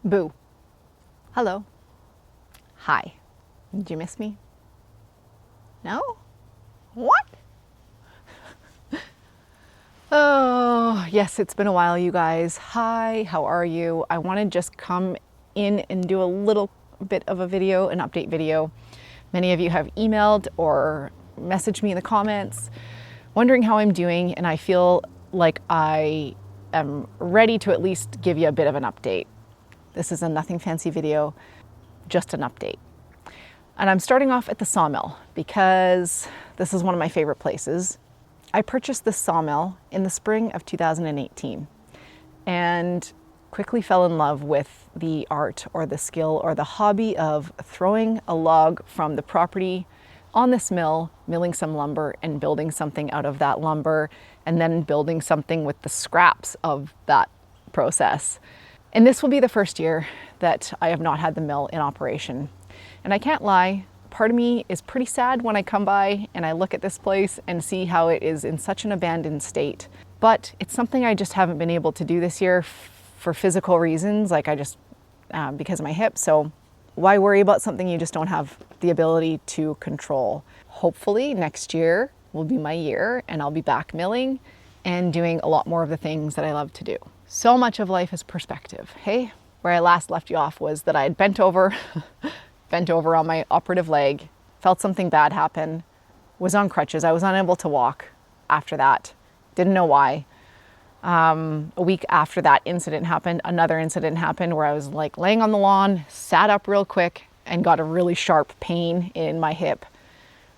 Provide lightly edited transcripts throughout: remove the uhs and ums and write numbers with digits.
Boo. Hello. Hi. Did you miss me? No? What? Oh, yes, it's been a while, you guys. Hi, how are you? I want to just come in and do a little bit of a video, an update video. Many of you have emailed or messaged me in the comments wondering how I'm doing, and I feel like I am ready to at least give you a bit of an update. This is a nothing fancy video, just an update. And I'm starting off at the Sawmill because this is one of my favorite places. I purchased this sawmill in the spring of 2018 and quickly fell in love with the art or the skill or the hobby of throwing a log from the property on this mill, milling some lumber and building something out of that lumber, and then building something with the scraps of that process. And this will be the first year that I have not had the mill in operation. And I can't lie, part of me is pretty sad when I come by and I look at this place and see how it is in such an abandoned state. But it's something I just haven't been able to do this year for physical reasons, like because of my hip. So why worry about something you just don't have the ability to control? Hopefully next year will be my year and I'll be back milling and doing a lot more of the things that I love to do. So much of life is perspective, hey? Where I last left you off was that I had bent over on my operative leg, felt something bad happen, was on crutches. I was unable to walk after that. Didn't know why. A week after that incident happened, another incident happened where I was like laying on the lawn, sat up real quick and got a really sharp pain in my hip,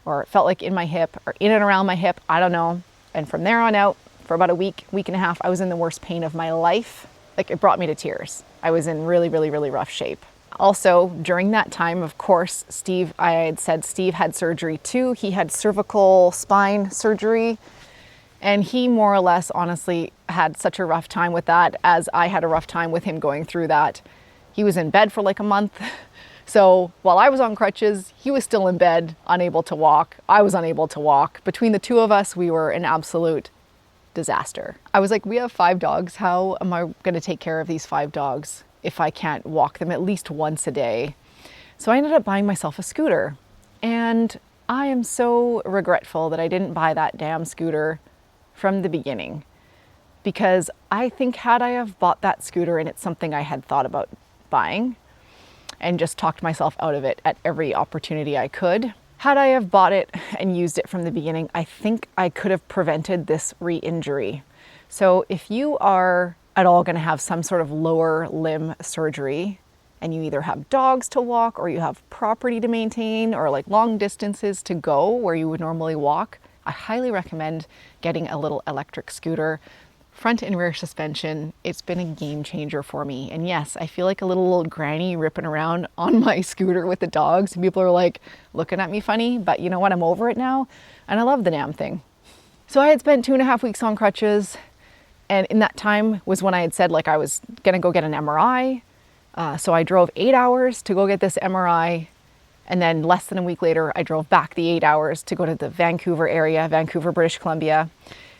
or it felt like in my hip or in and around my hip, I don't know. And from there on out, for about a week and a half, I was in the worst pain of my life. Like, it brought me to tears. I was in really, really, really rough shape. Also, during that time, of course, I had said Steve had surgery too. He had cervical spine surgery. And he more or less, honestly, had such a rough time with that, as I had a rough time with him going through that. He was in bed for like a month. So while I was on crutches, he was still in bed, unable to walk. I was unable to walk. Between the two of us, we were an absolute disaster. I was like, we have 5 dogs. How am I going to take care of these 5 dogs if I can't walk them at least once a day? So I ended up buying myself a scooter. And I am so regretful that I didn't buy that damn scooter from the beginning, because I think had I have bought that scooter, and it's something I had thought about buying and just talked myself out of it at every opportunity I could, had I have bought it and used it from the beginning, I think I could have prevented this re-injury. So if you are at all going to have some sort of lower limb surgery, and you either have dogs to walk or you have property to maintain or like long distances to go where you would normally walk, I highly recommend getting a little electric scooter, front and rear suspension. It's been a game changer for me. And yes, I feel like a little old granny ripping around on my scooter with the dogs. And people are like looking at me funny, but you know what? I'm over it now. And I love the damn thing. So I had spent 2.5 weeks on crutches. And in that time was when I had said like I was gonna go get an MRI. So I drove 8 hours to go get this MRI. And then less than a week later, I drove back the 8 hours to go to the Vancouver area, Vancouver, British Columbia,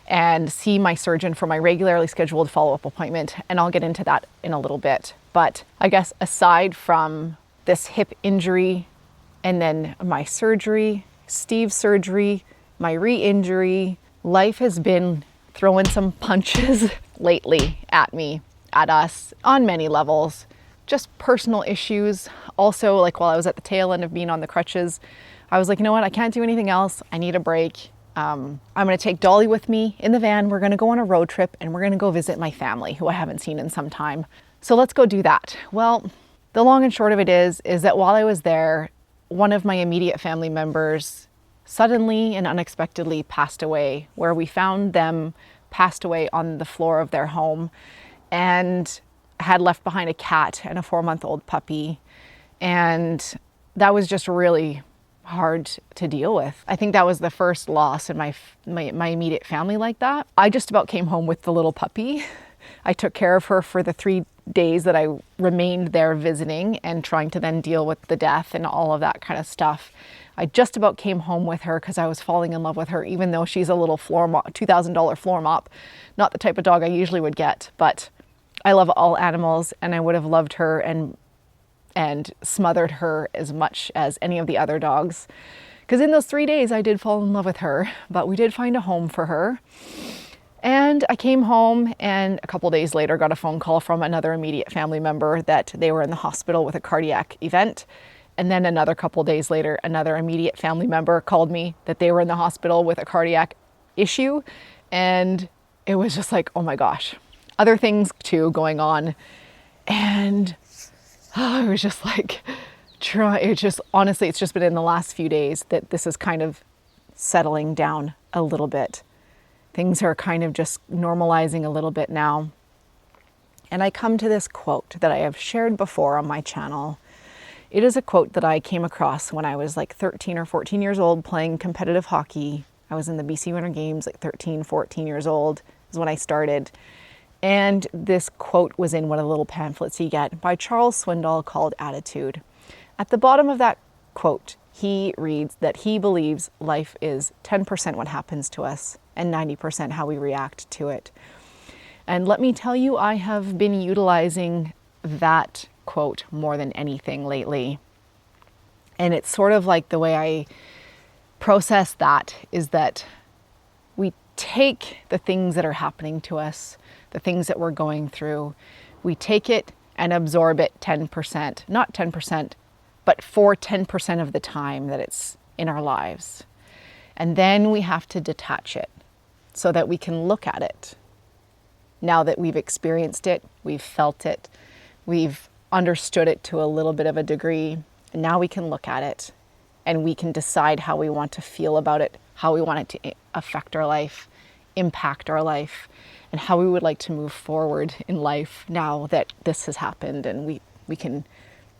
and see my surgeon for my regularly scheduled follow-up appointment. And I'll get into that in a little bit. But I guess aside from this hip injury and then my surgery, Steve's surgery, my re-injury, life has been throwing some punches lately at me, at us, on many levels. Just personal issues. Also, like while I was at the tail end of being on the crutches, I was like, you know what? I can't do anything else. I need a break. I'm going to take Dolly with me in the van. We're going to go on a road trip and we're going to go visit my family who I haven't seen in some time. So let's go do that. Well, the long and short of it is that while I was there, one of my immediate family members suddenly and unexpectedly passed away, where we found them passed away on the floor of their home and had left behind a cat and a 4-month-old puppy. And that was just really hard to deal with. I think that was the first loss in my immediate family like that. I just about came home with the little puppy. I took care of her for the 3 days that I remained there visiting and trying to then deal with the death and all of that kind of stuff. I just about came home with her because I was falling in love with her, even though she's a little floor mop, $2,000 floor mop, not the type of dog I usually would get, but I love all animals, and I would have loved her and smothered her as much as any of the other dogs. Because in those 3 days I did fall in love with her, but we did find a home for her. And I came home, and a couple days later got a phone call from another immediate family member that they were in the hospital with a cardiac event. And then another couple days later, another immediate family member called me that they were in the hospital with a cardiac issue. And it was just like, oh my gosh, other things too going on. And I was just like, honestly, it's just been in the last few days that this is kind of settling down a little bit. Things are kind of just normalizing a little bit now. And I come to this quote that I have shared before on my channel. It is a quote that I came across when I was like 13 or 14 years old playing competitive hockey. I was in the BC Winter Games, like 13, 14 years old is when I started. And this quote was in one of the little pamphlets you get by Charles Swindoll called Attitude. At the bottom of that quote, he reads that he believes life is 10% what happens to us and 90% how we react to it. And let me tell you, I have been utilizing that quote more than anything lately. And it's sort of like the way I process that is that we take the things that are happening to us, the things that we're going through, we take it and absorb it 10%, not 10%, but for 10% of the time that it's in our lives. And then we have to detach it so that we can look at it. Now that we've experienced it, we've felt it, we've understood it to a little bit of a degree, and now we can look at it and we can decide how we want to feel about it, how we want it to affect our life, impact our life, and how we would like to move forward in life now that this has happened and we can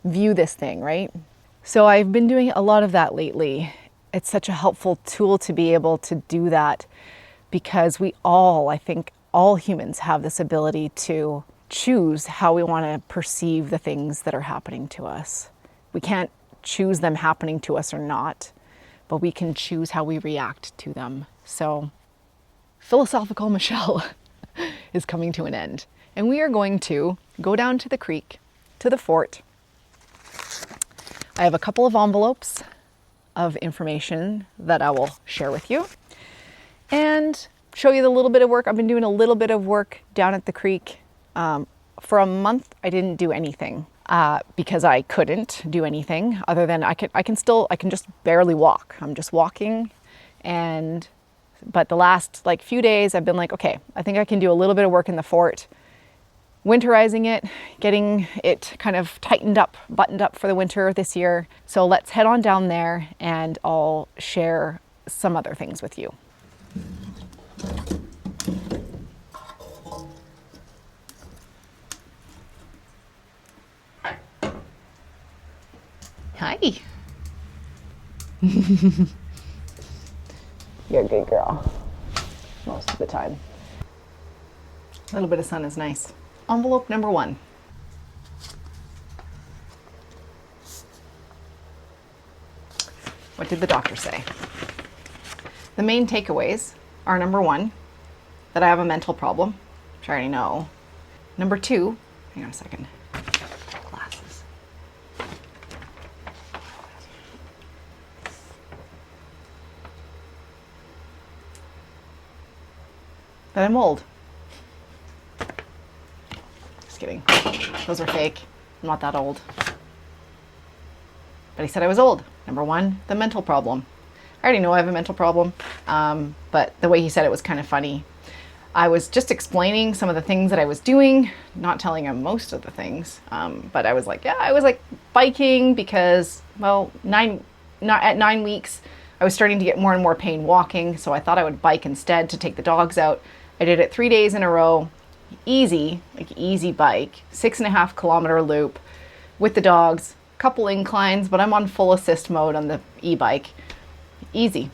view this thing, right? So I've been doing a lot of that lately. It's such a helpful tool to be able to do that because I think all humans have this ability to choose how we want to perceive the things that are happening to us. We can't choose them happening to us or not, but we can choose how we react to them. So Philosophical Michelle is coming to an end, and we are going to go down to the creek, to the fort. I have a couple of envelopes of information that I will share with you and show you the little bit of work. I've been doing a little bit of work down at the creek. For a month, I didn't do anything because I couldn't do anything other than I can just barely walk. I'm just walking, but the last few days I've been like, okay, I think I can do a little bit of work in the fort, winterizing it, getting it kind of tightened up, buttoned up for the winter this year. So let's head on down there and I'll share some other things with you. Hi. You're a good girl. Most of the time. A little bit of sun is nice. Envelope number 1. What did the doctor say? The main takeaways are number 1, that I have a mental problem, which I already know. Number 2, hang on a second. Glasses. That I'm old. Just kidding. Those are fake. I'm not that old. But he said I was old. Number 1, the mental problem. I already know I have a mental problem, but the way he said it was kind of funny. I was just explaining some of the things that I was doing, not telling him most of the things, but I was like, yeah, I was like biking because, well, at 9 weeks, I was starting to get more and more pain walking, so I thought I would bike instead to take the dogs out. I did it 3 days in a row, easy bike, 6.5 kilometer loop with the dogs, couple inclines, but I'm on full assist mode on the e-bike, easy.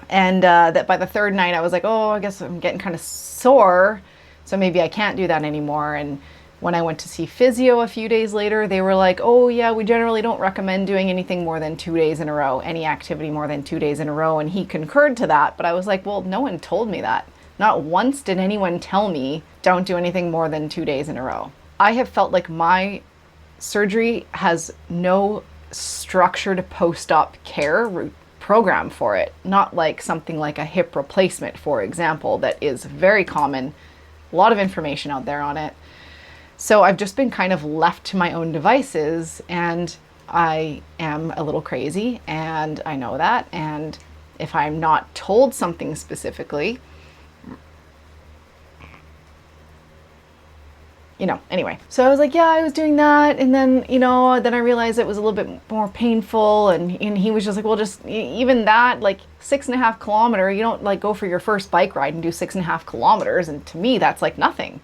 And that by the 3rd night, I was like, oh, I guess I'm getting kind of sore, so maybe I can't do that anymore. And when I went to see physio a few days later, they were like, oh yeah, we generally don't recommend doing anything more than 2 days in a row, any activity more than 2 days in a row. And he concurred to that, but I was like, well, no one told me that. Not once did anyone tell me don't do anything more than 2 days in a row. I have felt like my surgery has no structured post-op care program for it. Not like something like a hip replacement, for example, that is very common. A lot of information out there on it. So I've just been kind of left to my own devices, and I am a little crazy, and I know that. And if I'm not told something specifically, you know, anyway. So I was like, yeah, I was doing that. And then, you know, then I realized it was a little bit more painful. And he was just like, well, just even that, like 6.5 kilometer, you don't like go for your first bike ride and do 6.5 kilometers. And to me, that's like nothing.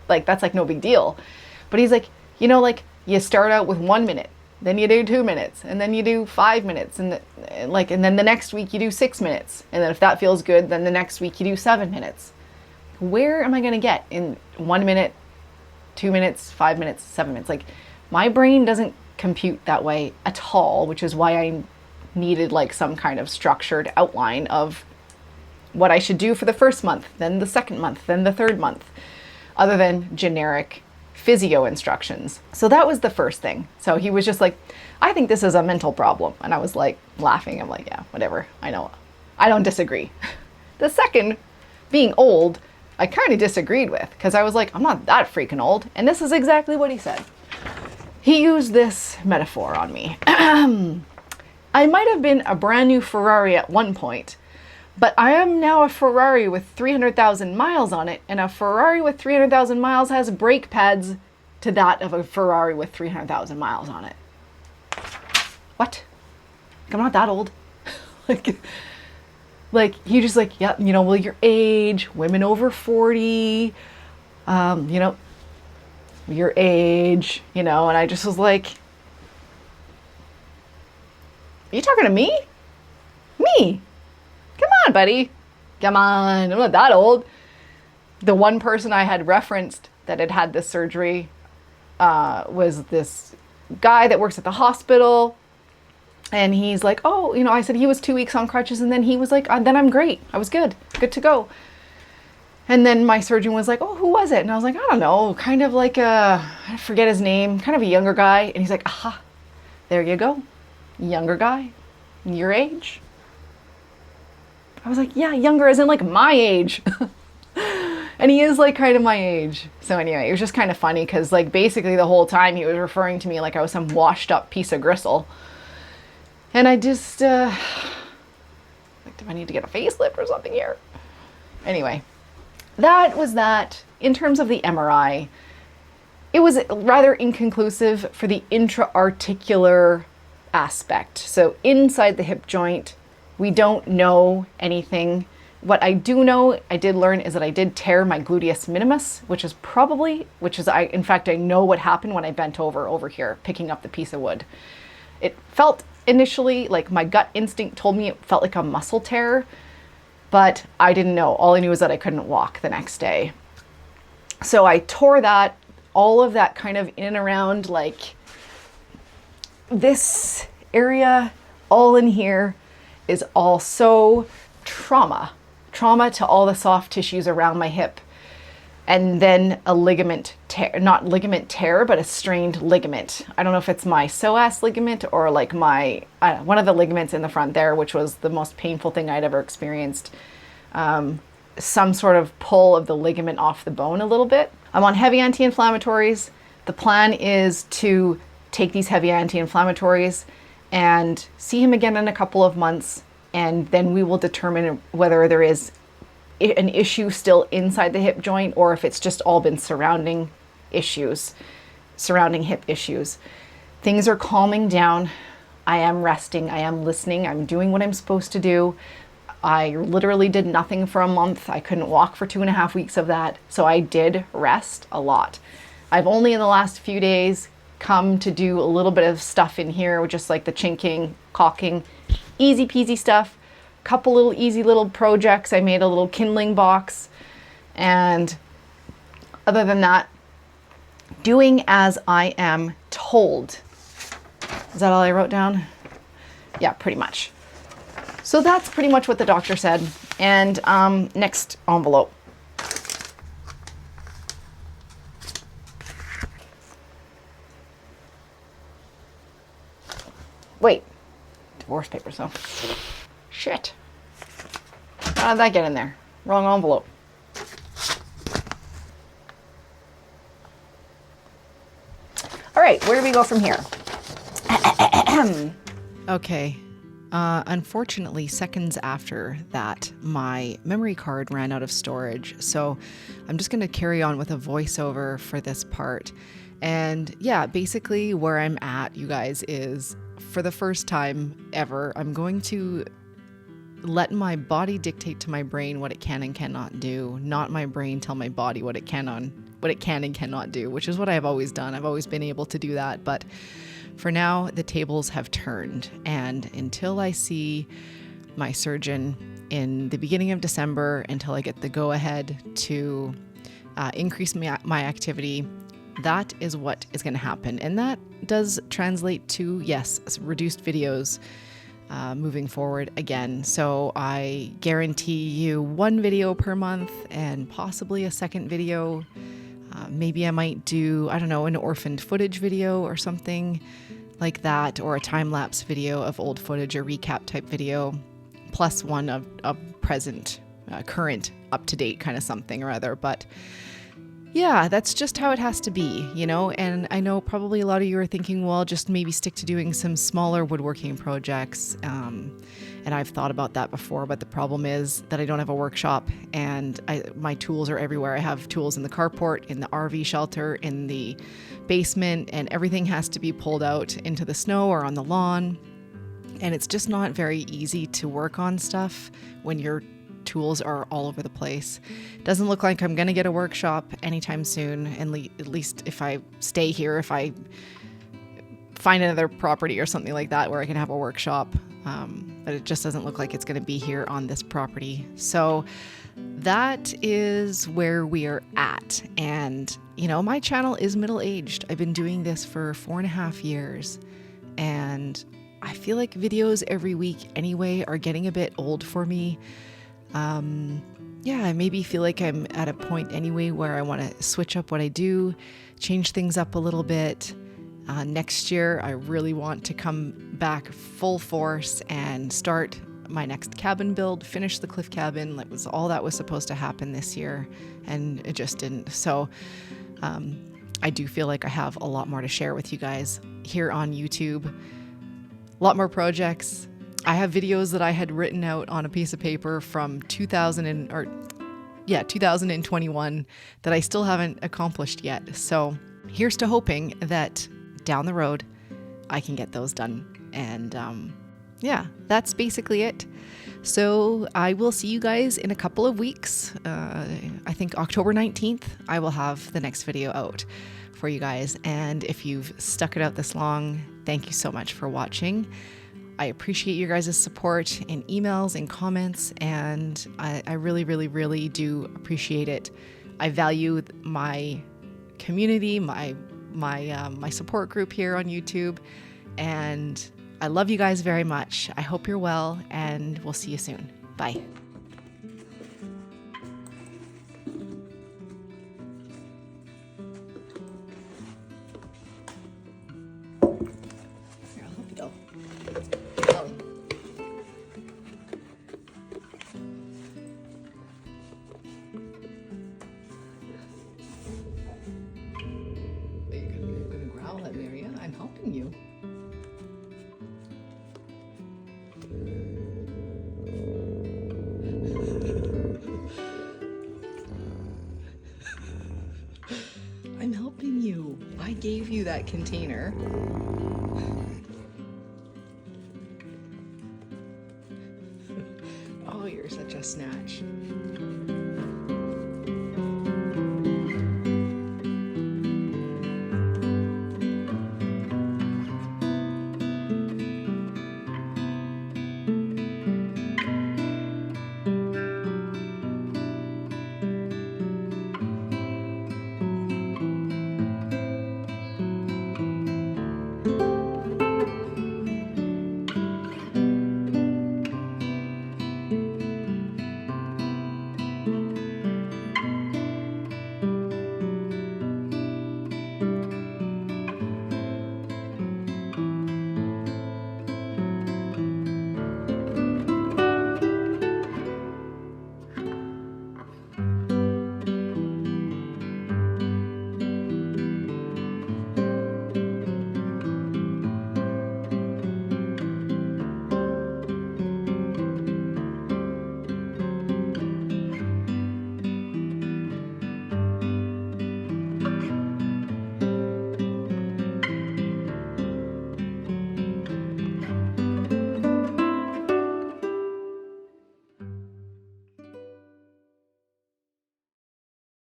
Like, that's like no big deal. But he's like, you know, like you start out with 1 minute, then you do 2 minutes, and then you do 5 minutes. And then the next week you do 6 minutes. And then if that feels good, then the next week you do 7 minutes. Where am I going to get in 1 minute, 2 minutes, 5 minutes, 7 minutes? Like, my brain doesn't compute that way at all, which is why I needed like some kind of structured outline of what I should do for the first month, then the second month, then the third month, other than generic physio instructions. So that was the first thing. So he was just like, I think this is a mental problem. And I was like laughing. I'm like, yeah, whatever. I know. I don't disagree. The second, being old, I kind of disagreed with, because I was like, I'm not that freaking old. And this is exactly what he said. He used this metaphor on me. I might have been a brand new Ferrari at one point, but I am now a Ferrari with 300,000 miles on it, and a Ferrari with 300,000 miles has brake pads to that of a Ferrari with 300,000 miles on it. What? I'm not that old. Like, he just like, yeah, you know, well, your age, women over 40, you know, your age, you know, and I just was like, are you talking to me? Me? Come on, buddy. Come on. I'm not that old. The one person I had referenced that had had this surgery was this guy that works at the hospital. And he's like, oh, you know, I said he was 2 weeks on crutches. And then he was like, then I'm great. I was good to go. And then my surgeon was like, oh, who was it? And I was like, I don't know, kind of like I forget his name, kind of a younger guy. And he's like, aha, there you go. Younger guy, your age. I was like, yeah, younger as in like my age. And he is like kind of my age. So anyway, it was just kind of funny because like basically the whole time he was referring to me like I was some washed up piece of gristle. And I just, like, do I need to get a facelift or something here? Anyway, that was that. In terms of the MRI, it was rather inconclusive for the intra-articular aspect. So inside the hip joint, we don't know anything. What I do know, I did learn, is that I did tear my gluteus minimus, in fact, I know what happened when I bent over here, picking up the piece of wood. It felt initially, like my gut instinct told me it felt like a muscle tear, but I didn't know. All I knew was that I couldn't walk the next day. So I tore that, all of that kind of in and around like this area, all in here is also trauma to all the soft tissues around my hip. And then a ligament tear, not ligament tear, but a strained ligament. I don't know if it's my psoas ligament or like my, one of the ligaments in the front there, which was the most painful thing I'd ever experienced. Some sort of pull of the ligament off the bone a little bit. I'm on heavy anti-inflammatories. The plan is to take these heavy anti-inflammatories and see him again in a couple of months. And then we will determine whether there is an issue still inside the hip joint or if it's just all been surrounding hip issues. Things are calming down. I am resting. I am listening. I'm doing what I'm supposed to do. I literally did nothing for a month. I couldn't walk for 2.5 weeks of that. So I did rest a lot. I've only in the last few days come to do a little bit of stuff in here, just like the chinking, caulking, easy peasy stuff. Couple little easy little projects. I made a little kindling box, and other than that, doing as I am told. Is that all I wrote down? Yeah, pretty much. So that's pretty much what the doctor said. And next envelope. Wait, divorce papers, though. Shit. How did that get in there? Wrong envelope. All right, where do we go from here? Okay. Unfortunately, seconds after that, my memory card ran out of storage. So I'm just going to carry on with a voiceover for this part. And yeah, basically where I'm at, you guys, is for the first time ever, I'm going to let my body dictate to my brain what it can and cannot do, not my brain tell my body what it can and cannot do, which is what I've always done. I've always been able to do that, but for now the tables have turned, and until I see my surgeon in the beginning of December, until I get the go ahead to increase my activity, that is what is going to happen. And that does translate to, yes, reduced videos moving forward again. So I guarantee you 1 video per month and possibly a second video. Maybe I might do, I don't know, an orphaned footage video or something like that, or a time-lapse video of old footage, or recap type video, plus one of present, current, up-to-date kind of something or other. But yeah, that's just how it has to be, you know? And I know probably a lot of you are thinking, well, just maybe stick to doing some smaller woodworking projects. And I've thought about that before, but the problem is that I don't have a workshop, and my tools are everywhere. I have tools in the carport, in the RV shelter, in the basement, and everything has to be pulled out into the snow or on the lawn. And it's just not very easy to work on stuff when your tools are all over the place. Doesn't look like I'm going to get a workshop anytime soon, and at least if I stay here, if I find another property or something like that where I can have a workshop. But it just doesn't look like it's going to be here on this property. So that is where we are at. And, you know, my channel is middle-aged. I've been doing this for 4.5 years, and I feel like videos every week anyway are getting a bit old for me. Yeah, I maybe feel like I'm at a point anyway where I want to switch up what I do, change things up a little bit. Next year, I really want to come back full force and start my next cabin build, finish the cliff cabin. That was all that was supposed to happen this year, and it just didn't. So I do feel like I have a lot more to share with you guys here on YouTube. A lot more projects. I have videos that I had written out on a piece of paper from 2021 that I still haven't accomplished yet. So here's to hoping that down the road I can get those done. And yeah, that's basically it. So I will see you guys in a couple of weeks. I think October 19th, I will have the next video out for you guys. And if you've stuck it out this long, thank you so much for watching. I appreciate your guys' support in emails and comments, and I really, really, really do appreciate it. I value my community, my support group here on YouTube, and I love you guys very much. I hope you're well, and we'll see you soon. Bye. Here, I'll help you go. You're gonna growl at me, are you? I'm helping you. I'm helping you. I gave you that container. Oh, you're such a snatch.